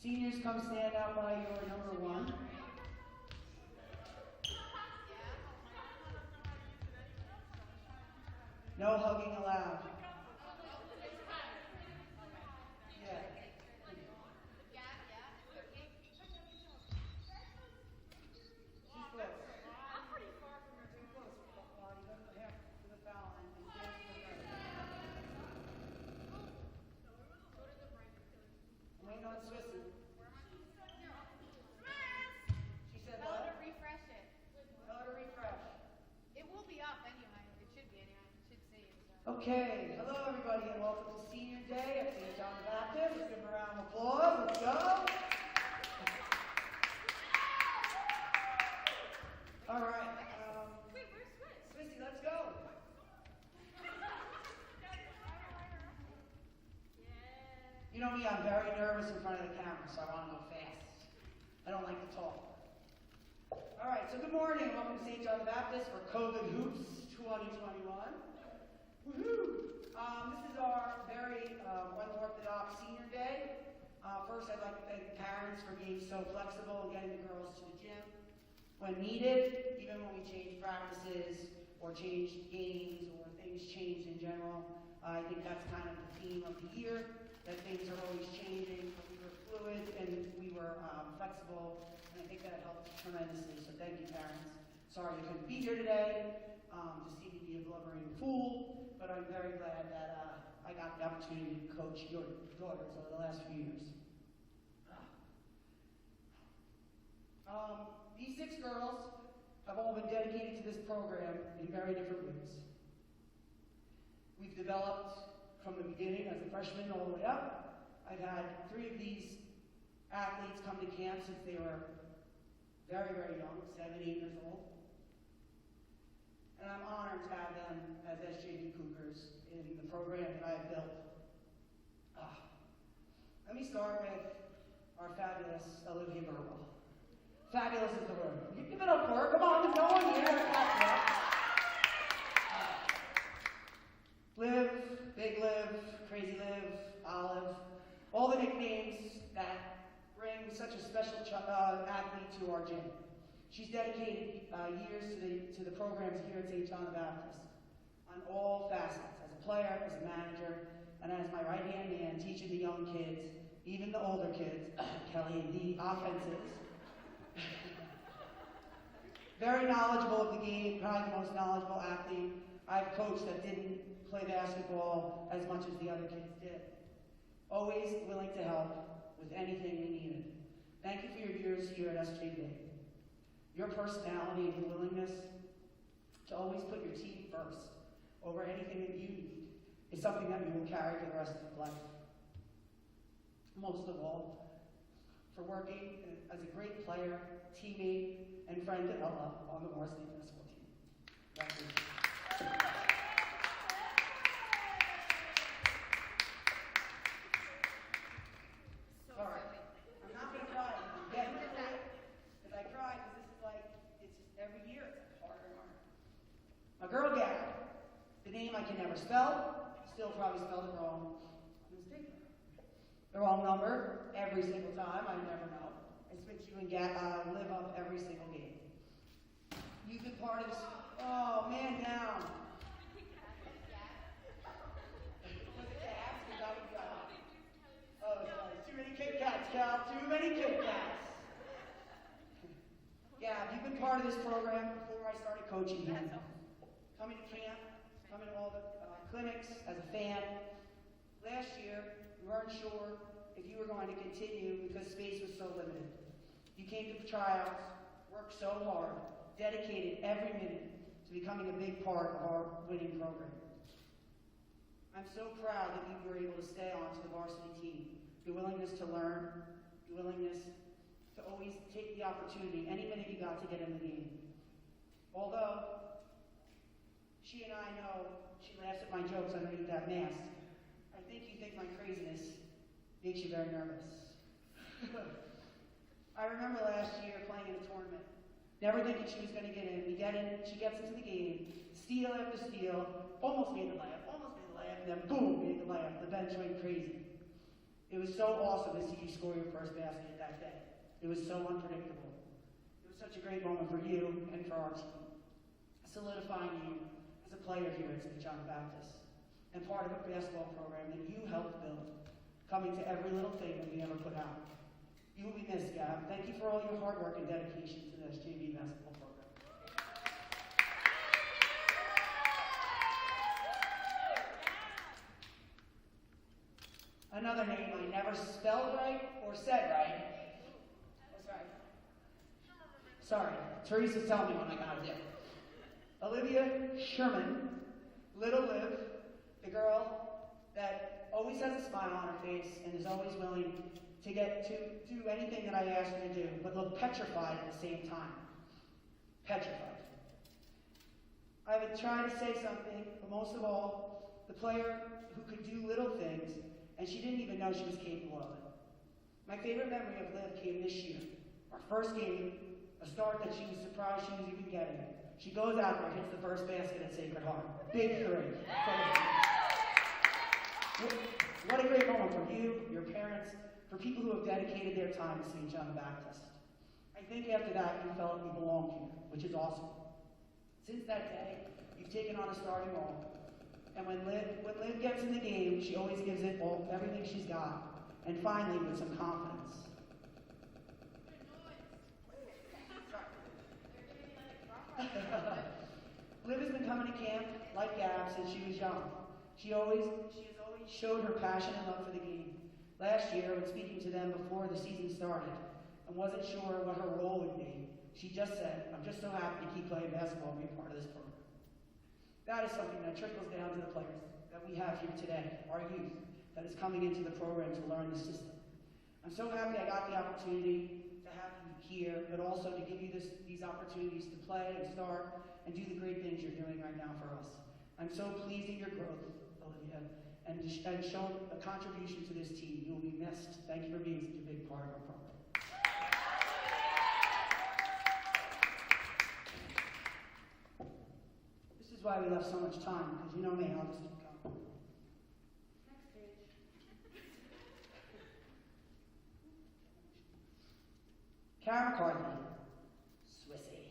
Seniors, come stand out by your number 1. No hugging allowed. Yeah. She's close. I'm pretty far from her. Too close. You go to the foul line and dance with her. I'm waiting on Swissy. She said Tell what? her to refresh it. Tell her to refresh. It will be up anyway. It should be anyway. It should say it. So. Okay, hello everybody and welcome to Senior Day at St. John the Baptist. Let's give them a round of applause. Let's go. All right. Wait, where's Swiss? Swissy, let's go. You know me, I'm very nervous in front of the camera, so I want to go fast. I don't like to talk. All right, so good morning. Welcome to St. John the Baptist for COVID Hoops 2021. Woohoo! This is our very unorthodox Senior Day. First, I'd like to thank the parents for being so flexible and getting the girls to the gym when needed, even when we changed practices or changed games or things changed in general. I think that's kind of the theme of the year, that things are always changing, but we were fluid and we were flexible, and I think that helped tremendously, so thank you, parents. Sorry you couldn't be here today to see me be a blubbering fool, but I'm very glad that I got the opportunity to coach your daughters over the last few years. These 6 girls have all been dedicated to this program in very different ways. We've developed from the beginning as a freshman all the way up. I've had 3 of these athletes come to camp since they were very, very young, 7, 8 years old. And I'm honored to have them as Sjb Cougars in the program that I've built. Let me start with our fabulous Olivia Verbal. Fabulous is the word. You give it up for her. Come on, there's no one here. Liv, Big Liv, Crazy Liv, Olive, all the nicknames that bring such a special athlete to our gym. She's dedicated years to the programs here at St. John the Baptist on all facets, as a player, as a manager, and as my right-hand man teaching the young kids, even the older kids, Kelly and Dee, offenses. Very knowledgeable of the game, probably the most knowledgeable athlete I've coached that didn't play basketball as much as the other kids did. Always willing to help with anything we needed. Thank you for your years here at Sjb. Your personality and willingness to always put your team first over anything that you need is something that you will carry for the rest of your life. Most of all, for working as a great player, teammate, and friend to Ella on the varsity basketball team. Thank you. Sorry. I'm not going to cry. I'm getting to it. Because I cry because this is like, it's just every year it's harder and harder. My girl Gab, the name I can never spell, still probably spelled it wrong. They're all numbered every single time, I never know. It's what you and live up every single game. You've been part of this. Oh, man down. Was it Cats? Because that would be oh, sorry. Too many Kit Kats, Cal. Too many Kit Kats. Yeah, you've been part of this program before I started coaching you. Coming to camp, coming to all the clinics as a fan. Last year, we weren't sure if you were going to continue because space was so limited. You came to the tryouts, worked so hard, dedicated every minute to becoming a big part of our winning program. I'm so proud that you were able to stay on to the varsity team. Your willingness to learn, your willingness to always take the opportunity any minute you got to get in the game. Although, she and I know she laughs at my jokes underneath that mask. I think you think my craziness makes you very nervous. I remember last year playing in a tournament, never thinking she was going to get in. We get in, she gets into the game, steal after steal, almost made the layup, and then boom, made the layup. The bench went crazy. It was so awesome to see you score your first basket that day. It was so unpredictable. It was such a great moment for you and for our team, solidifying you as a player here at St. John the Baptist, and part of a basketball program that you helped build, coming to every little thing that we ever put out. You will be missed, Gab. Thank you for all your hard work and dedication to the Sjb basketball program. Another name I never spelled right or said right. Oh, sorry. Teresa's telling me when I got it. Olivia Sherman, Little Liv, the girl that always has a smile on her face and is always willing to get to do anything that I ask her to do, but look petrified at the same time. Petrified. I would try to say something, but most of all, the player who could do little things, and she didn't even know she was capable of it. My favorite memory of Liv came this year. Our first game, a start that she was surprised she was even getting. She goes out there and hits the first basket at Sacred Heart. Big three. What a great moment for you, your parents, for people who have dedicated their time to St. John the Baptist. I think after that, you felt you belonged here, which is awesome. Since that day, you've taken on a starting role. And when Liv gets in the game, she always gives it everything she's got. And finally, with some confidence. Liv has been coming to camp, like Gab, since she was young. She has always showed her passion and love for the game. Last year, when speaking to them before the season started, and wasn't sure what her role would be, she just said, "I'm just so happy to keep playing basketball and be a part of this program." That is something that trickles down to the players that we have here today, our youth, that is coming into the program to learn the system. I'm so happy I got the opportunity to have you here, but also to give you these opportunities to play and start and do the great things you're doing right now for us. I'm so pleased at your growth, Olivia, and show a contribution to this team. You will be missed. Thank you for being such a big part of our program. This is why we left so much time, because you know me, I'll just keep going. Next page. Kara McCarthy, Swissy.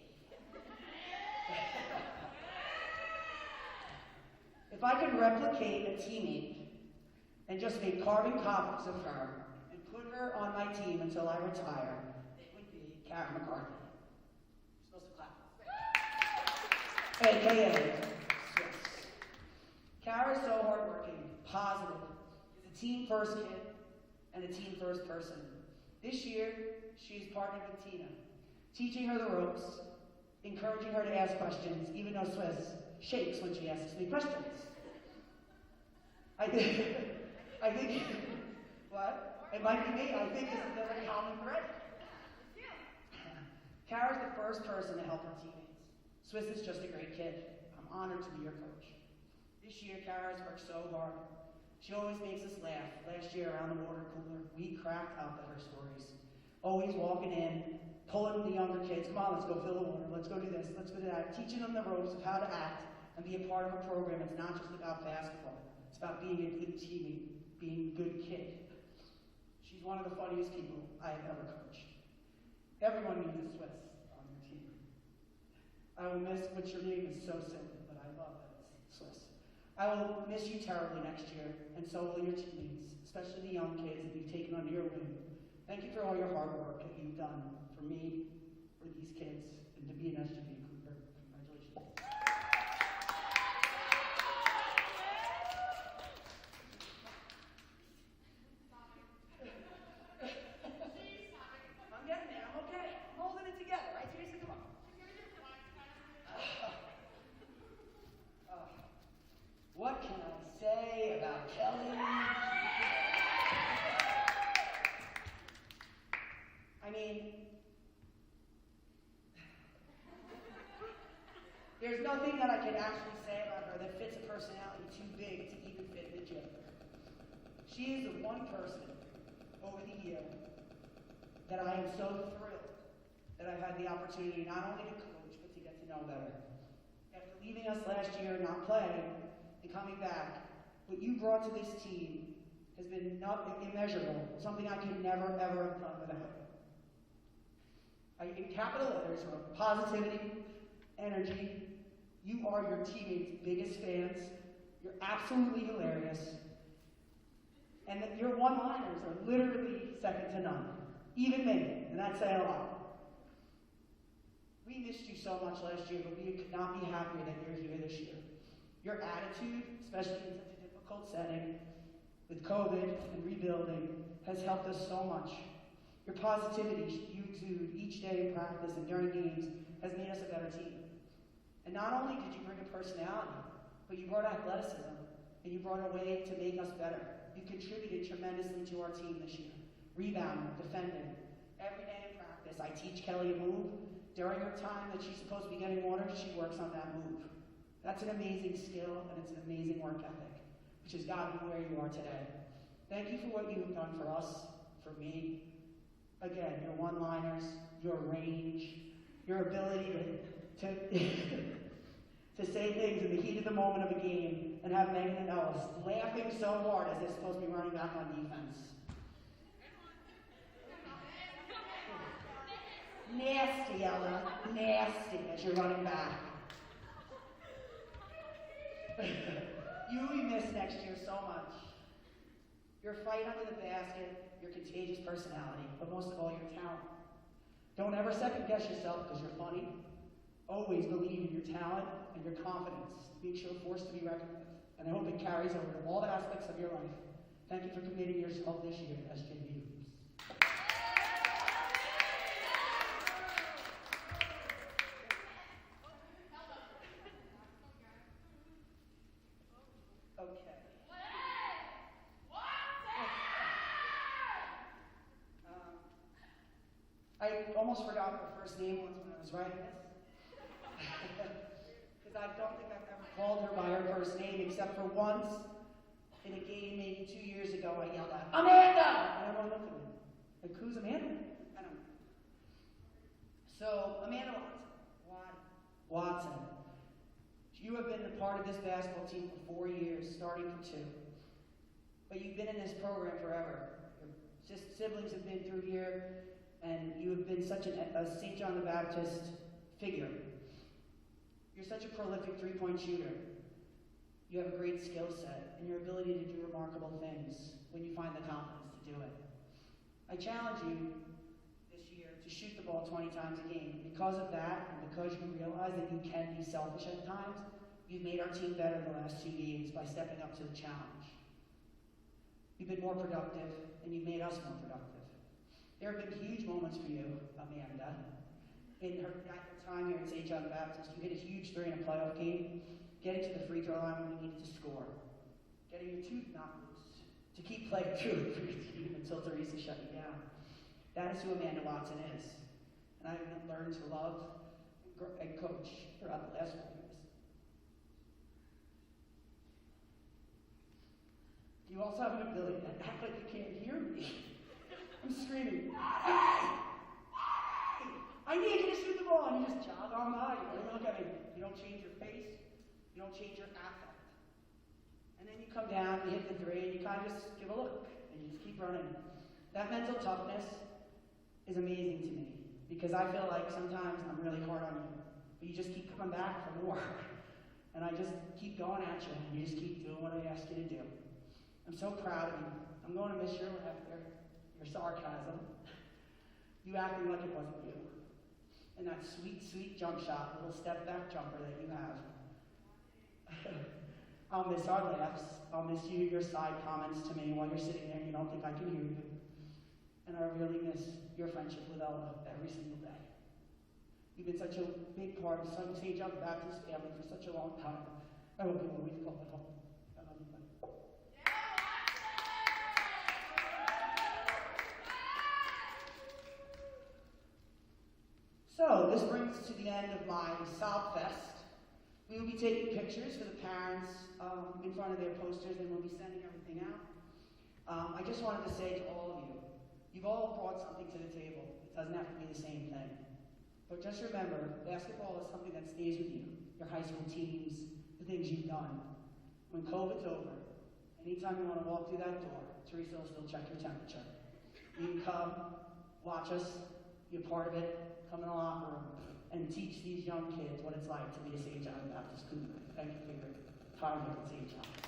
If I could replicate a teammate and just make carbon copies of her and put her on my team until I retire, it would be Kara McCarthy. You're supposed to clap. AKA Swiss. Kara's so hardworking, positive, is a team first kid and a team first person. This year, she's partnered with Tina, teaching her the ropes, encouraging her to ask questions, even though Swiss shakes when she asks me questions. I think, what? It might be me. I think this is a common thread. Kara's the first person to help her teammates. Swiss is just a great kid. I'm honored to be your coach. This year, Kara's worked so hard. She always makes us laugh. Last year, around the water cooler, we cracked up at her stories. Always walking in, pulling the younger kids, "Come on, let's go fill the water, let's go do this, let's go do that," teaching them the ropes of how to act and be a part of a program. It's not just about basketball. It's about being a good teammate, being a good kid. She's one of the funniest people I have ever coached. Everyone needs a Swiss on your team. I will miss what your name is so simple, but I love that it's Swiss. I will miss you terribly next year, and so will your teammates, especially the young kids that you've taken under your wing. Thank you for all your hard work that you've done for me, for these kids, and to be an SGB Cougar. Congratulations. I'm getting there. I'm okay. I'm holding it together. Right, Teresa? Come on. What can I say about Kelly? I mean, there's nothing that I can actually say about her that fits a personality too big to even fit in the gym. She is the one person over the year that I am so thrilled that I've had the opportunity not only to coach, but to get to know better. After leaving us last year and not playing and coming back, what you brought to this team has been immeasurable, something I could never, ever have done without. In capital letters, or positivity, energy, you are your teammates' biggest fans. You're absolutely hilarious. And that your one-liners are literally second to none. Even me, and that's saying a lot. We missed you so much last year, but we could not be happier that you're here this year. Your attitude, especially in such a difficult setting, with COVID and rebuilding, has helped us so much. Your positivity you exude each day in practice and during games has made us a better team. And not only did you bring a personality, but you brought athleticism, and you brought a way to make us better. You contributed tremendously to our team this year. Rebounding, defending. Every day in practice, I teach Kelly a move. During her time that she's supposed to be getting water, she works on that move. That's an amazing skill, and it's an amazing work ethic, which has gotten you where you are today. Thank you for what you have done for us, for me. Again, your one-liners, your range, your ability to to say things in the heat of the moment of a game and have Megan and Ellis laughing so hard as they're supposed to be running back on defense. Nasty, Ella. Nasty as you're running back. You will be missed next year so much. Your fight under the basket, your contagious personality, but most of all, your talent. Don't ever second guess yourself because you're funny. Always believe in your talent and your confidence. Makes you a force to be reckoned with. And I hope it carries over to all aspects of your life. Thank you for committing yourself this year as Sjb. I almost forgot her first name once when I was writing this. Because I don't think I've ever called her by her first name, except for once in a game maybe 2 years ago, I yelled out, Amanda! And everyone looked at me. Like, who's Amanda? I don't know. So, Amanda Watson. You have been a part of this basketball team for 4 years, starting for 2. But you've been in this program forever. Your siblings have been through here, and you have been such a St. John the Baptist figure. You're such a prolific three-point shooter. You have a great skill set and your ability to do remarkable things when you find the confidence to do it. I challenge you this year to shoot the ball 20 times a game. Because of that, and because you realize that you can be selfish at times, you've made our team better the last 2 games by stepping up to the challenge. You've been more productive, and you've made us more productive. There have been huge moments for you, Amanda. In her time here at St. John the Baptist, you hit a huge 3 in a playoff game, getting to the free throw line when you needed to score, getting your tooth knocked loose, to keep playing through for your team until Teresa shut you down. That is who Amanda Watson is. And I've learned to love and coach throughout the last 4 years. You also have an ability to act like you can't hear me. I'm screaming, I need you to shoot the ball, and you just jog on by. You don't even look at me. You don't change your face. You don't change your affect. And then you come down, you hit the 3, and you kind of just give a look, and you just keep running. That mental toughness is amazing to me, because I feel like sometimes I'm really hard on you, but you just keep coming back for more. And I just keep going at you, and you just keep doing what I ask you to do. I'm so proud of you. I'm going to miss your laughter, your sarcasm, you acting like it wasn't you, and that sweet, sweet jump shot, little step back jumper that you have. I'll miss our laughs. I'll miss you, your side comments to me while you're sitting there and you don't think I can hear you. And I really miss your friendship with Ella every single day. You've been such a big part of St. John the Baptist family for such a long time. I hope you always call it home. I love you, buddy. So, this brings us to the end of my Sob Fest. We will be taking pictures for the parents in front of their posters, and we'll be sending everything out. I just wanted to say to all of you, you've all brought something to the table. It doesn't have to be the same thing. But just remember, basketball is something that stays with you. Your high school teams, the things you've done. When COVID's over, Anytime you want to walk through that door, Teresa will still check your temperature. You can come, watch us, be a part of it, come in the locker room, and teach these young kids what it's like to be a St. John Baptist Cougar. Thank you for your time here at St. John.